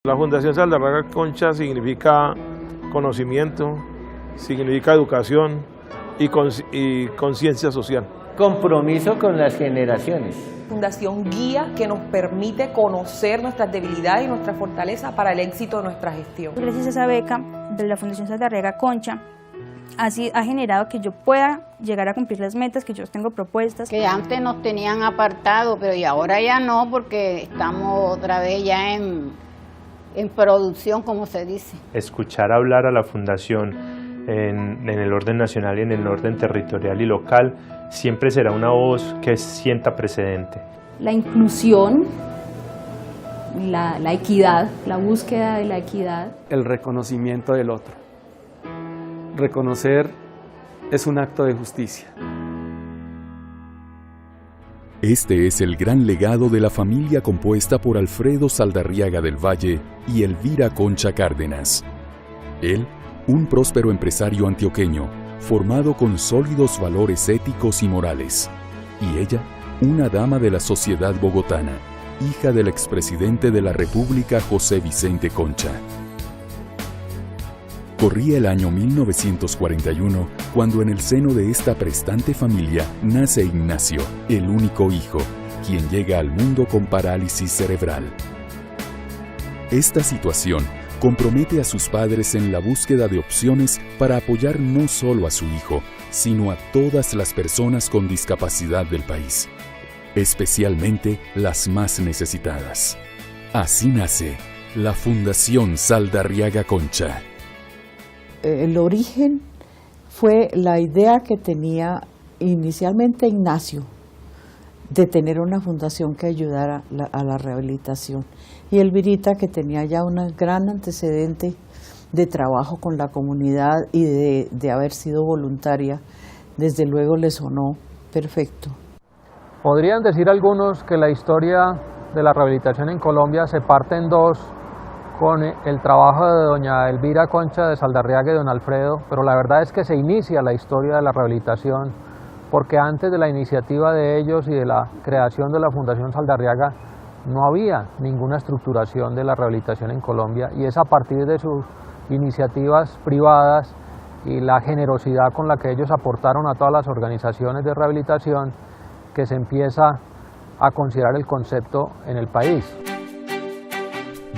La Fundación Saldarriaga Concha significa conocimiento, significa educación y conciencia social. Compromiso con las generaciones. Fundación guía que nos permite conocer nuestras debilidades y nuestras fortalezas para el éxito de nuestra gestión. Gracias a esa beca de la Fundación Saldarriaga Concha, así ha generado que yo pueda llegar a cumplir las metas que yo tengo propuestas. Que antes nos tenían apartado, pero y ahora ya no, porque estamos otra vez ya en producción, como se dice. Escuchar hablar a la Fundación en el orden nacional y en el orden territorial y local siempre será una voz que sienta precedente. La inclusión, la equidad, la búsqueda de la equidad. El reconocimiento del otro. Reconocer es un acto de justicia. Este es el gran legado de la familia compuesta por Alfredo Saldarriaga del Valle y Elvira Concha Cárdenas. Él, un próspero empresario antioqueño, formado con sólidos valores éticos y morales. Y ella, una dama de la sociedad bogotana, hija del expresidente de la República José Vicente Concha. Corría el año 1941 cuando en el seno de esta prestante familia nace Ignacio, el único hijo, quien llega al mundo con parálisis cerebral. Esta situación compromete a sus padres en la búsqueda de opciones para apoyar no solo a su hijo, sino a todas las personas con discapacidad del país, especialmente las más necesitadas. Así nace la Fundación Saldarriaga Concha. El origen fue la idea que tenía inicialmente Ignacio de tener una fundación que ayudara a la rehabilitación, y Elvirita, que tenía ya un gran antecedente de trabajo con la comunidad y de haber sido voluntaria, desde luego le sonó perfecto. Podrían decir algunos que la historia de la rehabilitación en Colombia se parte en dos, con el trabajo de doña Elvira Concha de Saldarriaga y don Alfredo, pero la verdad es que se inicia la historia de la rehabilitación porque antes de la iniciativa de ellos y de la creación de la Fundación Saldarriaga no había ninguna estructuración de la rehabilitación en Colombia, y es a partir de sus iniciativas privadas y la generosidad con la que ellos aportaron a todas las organizaciones de rehabilitación que se empieza a considerar el concepto en el país.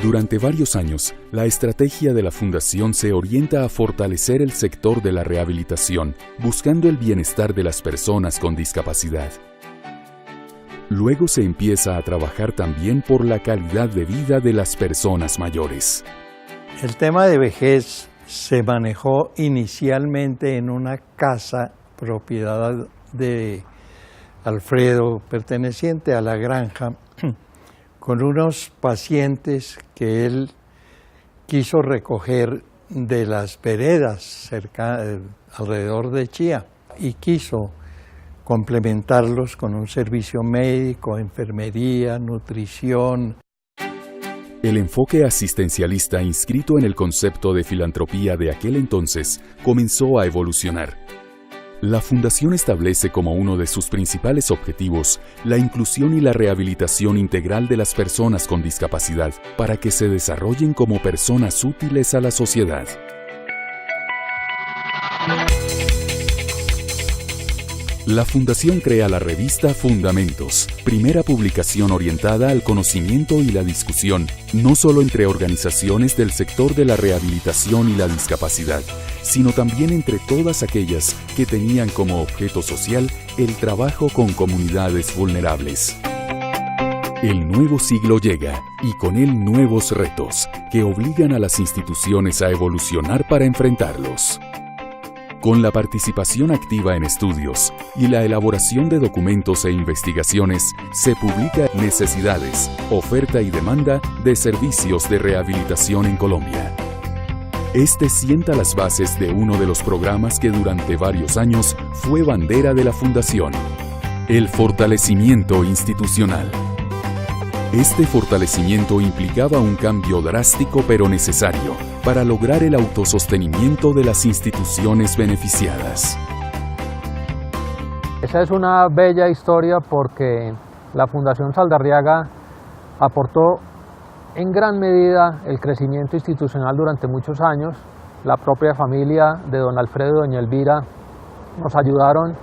Durante varios años, la estrategia de la Fundación se orienta a fortalecer el sector de la rehabilitación, buscando el bienestar de las personas con discapacidad. Luego se empieza a trabajar también por la calidad de vida de las personas mayores. El tema de vejez se manejó inicialmente en una casa propiedad de Alfredo, perteneciente a la granja, con unos pacientes que él quiso recoger de las veredas alrededor de Chía, y quiso complementarlos con un servicio médico, enfermería, nutrición. El enfoque asistencialista inscrito en el concepto de filantropía de aquel entonces comenzó a evolucionar. La Fundación establece como uno de sus principales objetivos la inclusión y la rehabilitación integral de las personas con discapacidad para que se desarrollen como personas útiles a la sociedad. La Fundación crea la revista Fundamentos, primera publicación orientada al conocimiento y la discusión, no solo entre organizaciones del sector de la rehabilitación y la discapacidad, sino también entre todas aquellas que tenían como objeto social el trabajo con comunidades vulnerables. El nuevo siglo llega, y con él nuevos retos, que obligan a las instituciones a evolucionar para enfrentarlos. Con la participación activa en estudios y la elaboración de documentos e investigaciones, se publica necesidades, oferta y demanda de servicios de rehabilitación en Colombia. Este sienta las bases de uno de los programas que durante varios años fue bandera de la Fundación: el fortalecimiento institucional. Este fortalecimiento implicaba un cambio drástico pero necesario para lograr el autosostenimiento de las instituciones beneficiadas. Esa es una bella historia porque la Fundación Saldarriaga aportó en gran medida el crecimiento institucional durante muchos años. La propia familia de don Alfredo y doña Elvira nos ayudaron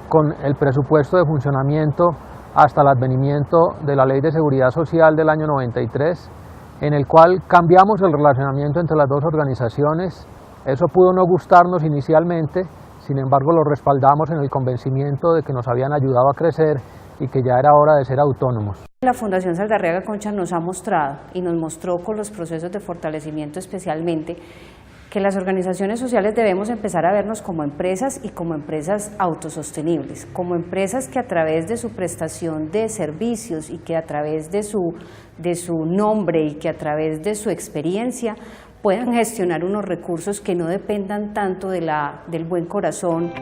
con el presupuesto de funcionamiento hasta el advenimiento de la Ley de Seguridad Social del año 93, en el cual cambiamos el relacionamiento entre las dos organizaciones. Eso pudo no gustarnos inicialmente, sin embargo lo respaldamos en el convencimiento de que nos habían ayudado a crecer y que ya era hora de ser autónomos. La Fundación Saldarriaga Concha nos ha mostrado, y nos mostró con los procesos de fortalecimiento especialmente, que las organizaciones sociales debemos empezar a vernos como empresas y como empresas autosostenibles, como empresas que a través de su prestación de servicios y que a través de su nombre y que a través de su experiencia puedan gestionar unos recursos que no dependan tanto del buen corazón.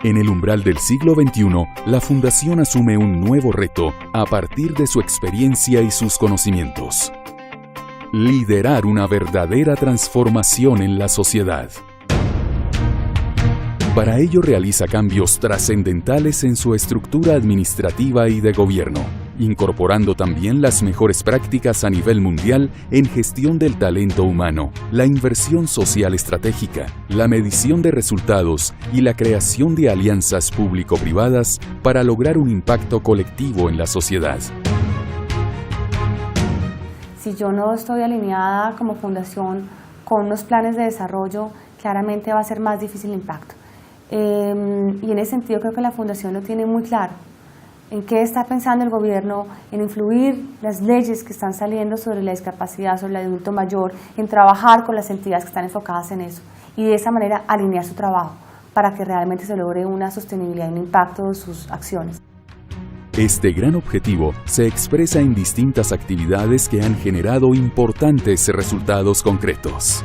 En el umbral del siglo XXI, la Fundación asume un nuevo reto a partir de su experiencia y sus conocimientos. Liderar una verdadera transformación en la sociedad. Para ello realiza cambios trascendentales en su estructura administrativa y de gobierno, incorporando también las mejores prácticas a nivel mundial en gestión del talento humano, la inversión social estratégica, la medición de resultados y la creación de alianzas público-privadas para lograr un impacto colectivo en la sociedad. Si yo no estoy alineada como fundación con unos planes de desarrollo, claramente va a ser más difícil el impacto. Y en ese sentido creo que la fundación lo tiene muy claro. ¿En qué está pensando el gobierno? En influir las leyes que están saliendo sobre la discapacidad, sobre el adulto mayor, en trabajar con las entidades que están enfocadas en eso y de esa manera alinear su trabajo para que realmente se logre una sostenibilidad y un impacto de sus acciones. Este gran objetivo se expresa en distintas actividades que han generado importantes resultados concretos.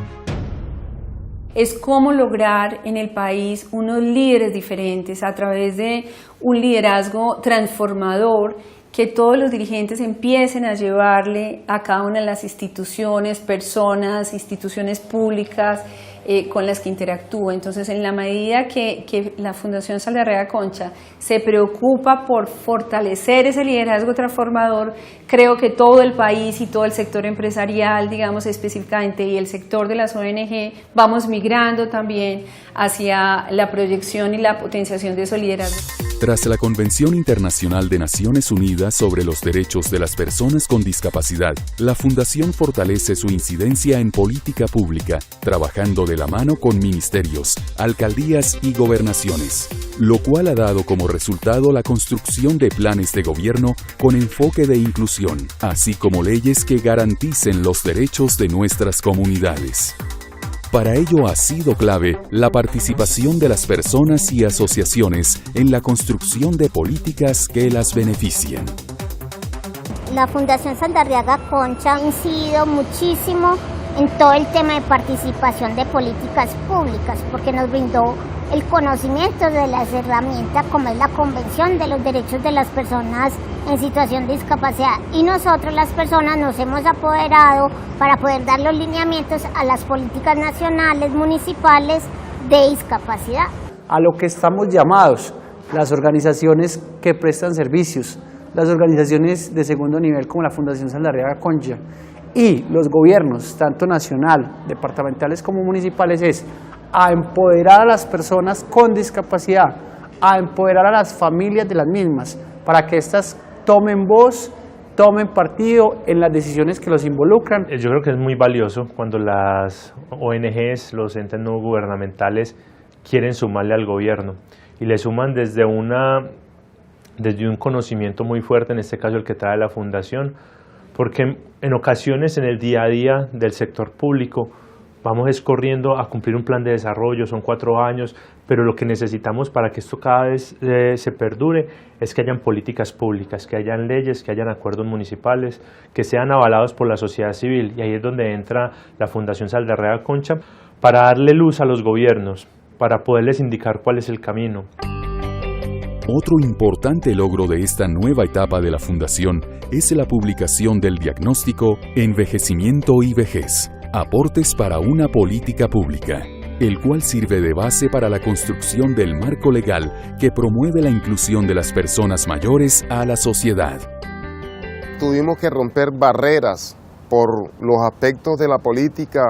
Es cómo lograr en el país unos líderes diferentes a través de un liderazgo transformador, que todos los dirigentes empiecen a llevarle a cada una de las instituciones, personas, instituciones públicas con las que interactúa. Entonces, en la medida que la Fundación Saldarriaga Concha se preocupa por fortalecer ese liderazgo transformador, creo que todo el país y todo el sector empresarial, digamos específicamente, y el sector de las ONG, vamos migrando también hacia la proyección y la potenciación de esos liderazgos. Tras la Convención Internacional de Naciones Unidas sobre los Derechos de las Personas con Discapacidad, la Fundación fortalece su incidencia en política pública, trabajando de la mano con ministerios, alcaldías y gobernaciones, lo cual ha dado como resultado la construcción de planes de gobierno con enfoque de inclusión, así como leyes que garanticen los derechos de nuestras comunidades. Para ello ha sido clave la participación de las personas y asociaciones en la construcción de políticas que las beneficien. La Fundación Saldarriaga Concha ha incidido muchísimo en todo el tema de participación de políticas públicas, porque nos brindó el conocimiento de las herramientas como es la Convención de los Derechos de las Personas en Situación de Discapacidad, y nosotros las personas nos hemos apoderado para poder dar los lineamientos a las políticas nacionales, municipales de discapacidad. A lo que estamos llamados, las organizaciones que prestan servicios, las organizaciones de segundo nivel como la Fundación Saldarriaga Concha y los gobiernos, tanto nacional, departamentales como municipales, es a empoderar a las personas con discapacidad, a empoderar a las familias de las mismas, para que éstas tomen voz, tomen partido en las decisiones que los involucran. Yo creo que es muy valioso cuando las ONGs, los entes no gubernamentales, quieren sumarle al gobierno y le suman desde un conocimiento muy fuerte, en este caso el que trae la Fundación, porque en ocasiones en el día a día del sector público vamos corriendo a cumplir un plan de desarrollo, son 4 años, pero lo que necesitamos para que esto cada vez se perdure es que hayan políticas públicas, que hayan leyes, que hayan acuerdos municipales, que sean avalados por la sociedad civil, y ahí es donde entra la Fundación Saldarriaga Concha para darle luz a los gobiernos, para poderles indicar cuál es el camino. Otro importante logro de esta nueva etapa de la Fundación es la publicación del diagnóstico Envejecimiento y Vejez, aportes para una política pública, el cual sirve de base para la construcción del marco legal que promueve la inclusión de las personas mayores a la sociedad. tuvimos que romper barreras por los aspectos de la política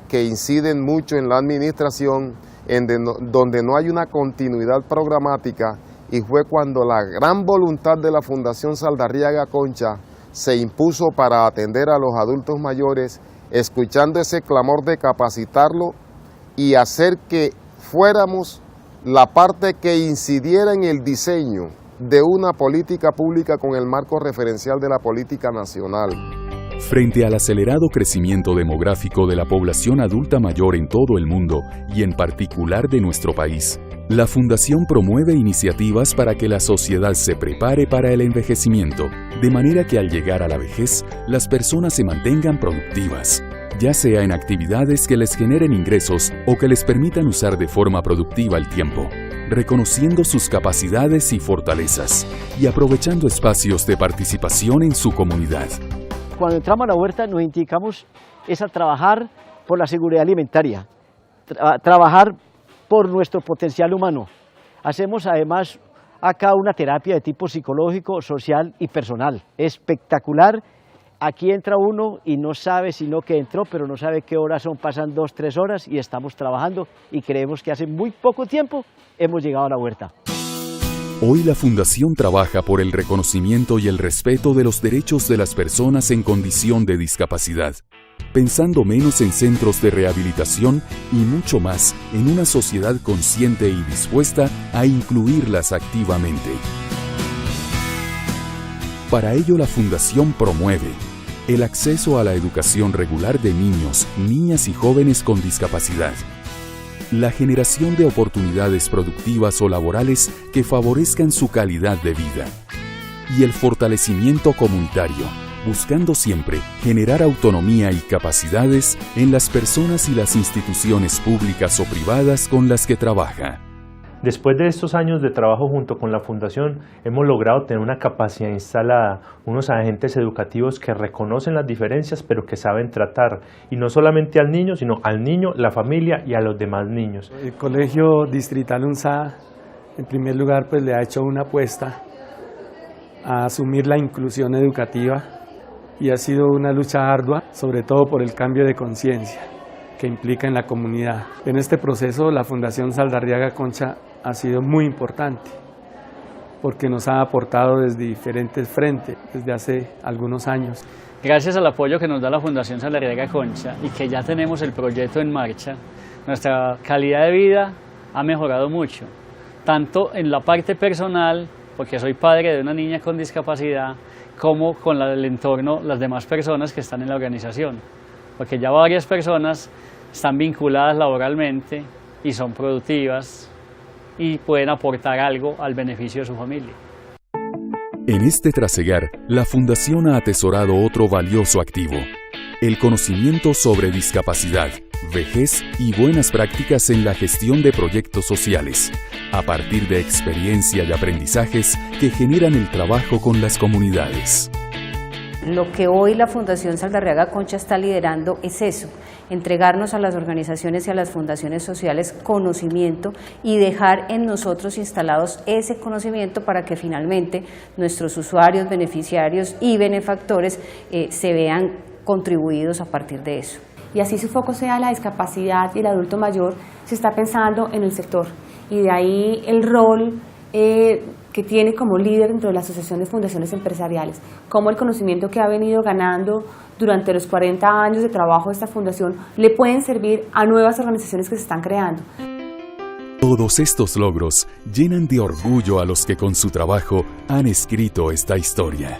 que inciden mucho en la administración, donde no hay una continuidad programática, y fue cuando la gran voluntad de la Fundación Saldarriaga Concha se impuso para atender a los adultos mayores, escuchando ese clamor de capacitarlo y hacer que fuéramos la parte que incidiera en el diseño de una política pública con el marco referencial de la política nacional. Frente al acelerado crecimiento demográfico de la población adulta mayor en todo el mundo y en particular de nuestro país, la Fundación promueve iniciativas para que la sociedad se prepare para el envejecimiento, de manera que al llegar a la vejez, las personas se mantengan productivas, ya sea en actividades que les generen ingresos o que les permitan usar de forma productiva el tiempo, reconociendo sus capacidades y fortalezas y aprovechando espacios de participación en su comunidad. Cuando entramos a la huerta nos indicamos a trabajar por la seguridad alimentaria, trabajar por nuestro potencial humano. Hacemos además acá una terapia de tipo psicológico, social y personal. Espectacular. Aquí entra uno y no sabe sino que entró, pero no sabe qué horas son, pasan 2 o 3 horas y estamos trabajando y creemos que hace muy poco tiempo hemos llegado a la huerta. Hoy la Fundación trabaja por el reconocimiento y el respeto de los derechos de las personas en condición de discapacidad, pensando menos en centros de rehabilitación y mucho más en una sociedad consciente y dispuesta a incluirlas activamente. Para ello la Fundación promueve el acceso a la educación regular de niños, niñas y jóvenes con discapacidad, la generación de oportunidades productivas o laborales que favorezcan su calidad de vida y el fortalecimiento comunitario, buscando siempre generar autonomía y capacidades en las personas y las instituciones públicas o privadas con las que trabaja. Después de estos años de trabajo junto con la Fundación, hemos logrado tener una capacidad instalada, unos agentes educativos que reconocen las diferencias, pero que saben tratar, y no solamente al niño, sino al niño, la familia y a los demás niños. El Colegio Distrital UNSA, en primer lugar, pues le ha hecho una apuesta a asumir la inclusión educativa, y ha sido una lucha ardua, sobre todo por el cambio de conciencia que implica en la comunidad. En este proceso, la Fundación Saldarriaga Concha ha sido muy importante porque nos ha aportado desde diferentes frentes desde hace algunos años. Gracias al apoyo que nos da la Fundación Saldarriaga Concha y que ya tenemos el proyecto en marcha, nuestra calidad de vida ha mejorado mucho, tanto en la parte personal, porque soy padre de una niña con discapacidad, como con el entorno, las demás personas que están en la organización, porque ya varias personas están vinculadas laboralmente y son productivas y pueden aportar algo al beneficio de su familia. En este trasegar, la Fundación ha atesorado otro valioso activo, el conocimiento sobre discapacidad, vejez y buenas prácticas en la gestión de proyectos sociales, a partir de experiencia y aprendizajes que generan el trabajo con las comunidades. Lo que hoy la Fundación Saldarriaga Concha está liderando es eso, entregarnos a las organizaciones y a las fundaciones sociales conocimiento y dejar en nosotros instalados ese conocimiento para que finalmente nuestros usuarios, beneficiarios y benefactores se vean contribuidos a partir de eso. Y así su foco sea la discapacidad y el adulto mayor, se está pensando en el sector y de ahí el rol que tiene como líder dentro de la Asociación de Fundaciones Empresariales, como el conocimiento que ha venido ganando durante los 40 años de trabajo de esta fundación le pueden servir a nuevas organizaciones que se están creando. Todos estos logros llenan de orgullo a los que con su trabajo han escrito esta historia.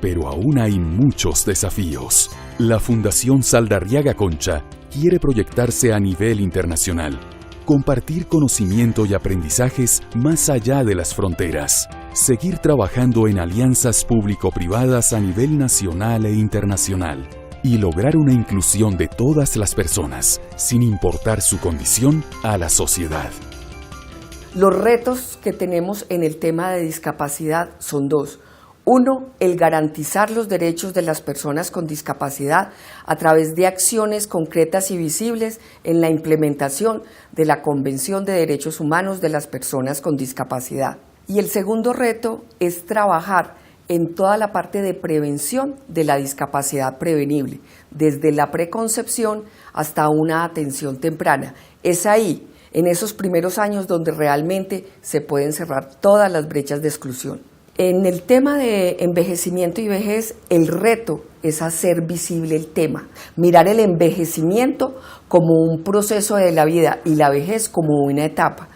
Pero aún hay muchos desafíos. La Fundación Saldarriaga Concha quiere proyectarse a nivel internacional, compartir conocimiento y aprendizajes más allá de las fronteras, seguir trabajando en alianzas público-privadas a nivel nacional e internacional y lograr una inclusión de todas las personas, sin importar su condición, a la sociedad. Los retos que tenemos en el tema de discapacidad son dos. Uno, el garantizar los derechos de las personas con discapacidad a través de acciones concretas y visibles en la implementación de la Convención de Derechos Humanos de las Personas con Discapacidad. Y el segundo reto es trabajar en toda la parte de prevención de la discapacidad prevenible, desde la preconcepción hasta una atención temprana. Es ahí, en esos primeros años, donde realmente se pueden cerrar todas las brechas de exclusión. En el tema de envejecimiento y vejez, el reto es hacer visible el tema, mirar el envejecimiento como un proceso de la vida y la vejez como una etapa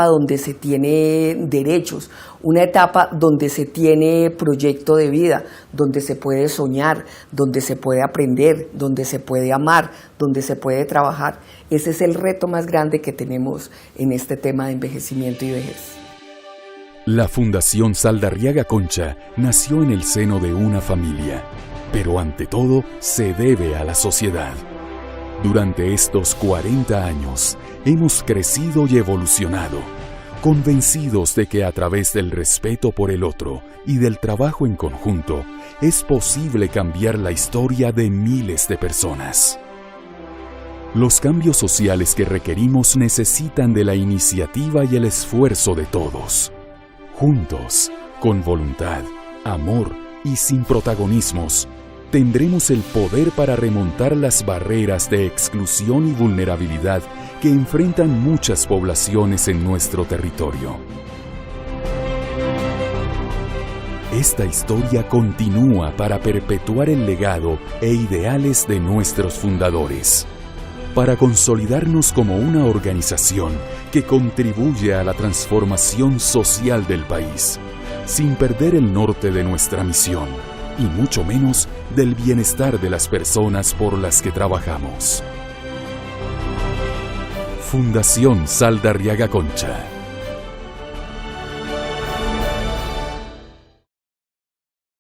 donde se tiene derechos, una etapa donde se tiene proyecto de vida, donde se puede soñar, donde se puede aprender, donde se puede amar, donde se puede trabajar. Ese es el reto más grande que tenemos en este tema de envejecimiento y vejez. La Fundación Saldarriaga Concha nació en el seno de una familia, pero ante todo se debe a la sociedad. Durante estos 40 años hemos crecido y evolucionado, convencidos de que a través del respeto por el otro y del trabajo en conjunto es posible cambiar la historia de miles de personas. Los cambios sociales que requerimos necesitan de la iniciativa y el esfuerzo de todos. Juntos, con voluntad, amor y sin protagonismos, tendremos el poder para remontar las barreras de exclusión y vulnerabilidad que enfrentan muchas poblaciones en nuestro territorio. Esta historia continúa para perpetuar el legado e ideales de nuestros fundadores, para consolidarnos como una organización que contribuye a la transformación social del país, sin perder el norte de nuestra misión, y mucho menos del bienestar de las personas por las que trabajamos. Fundación Saldarriaga Concha.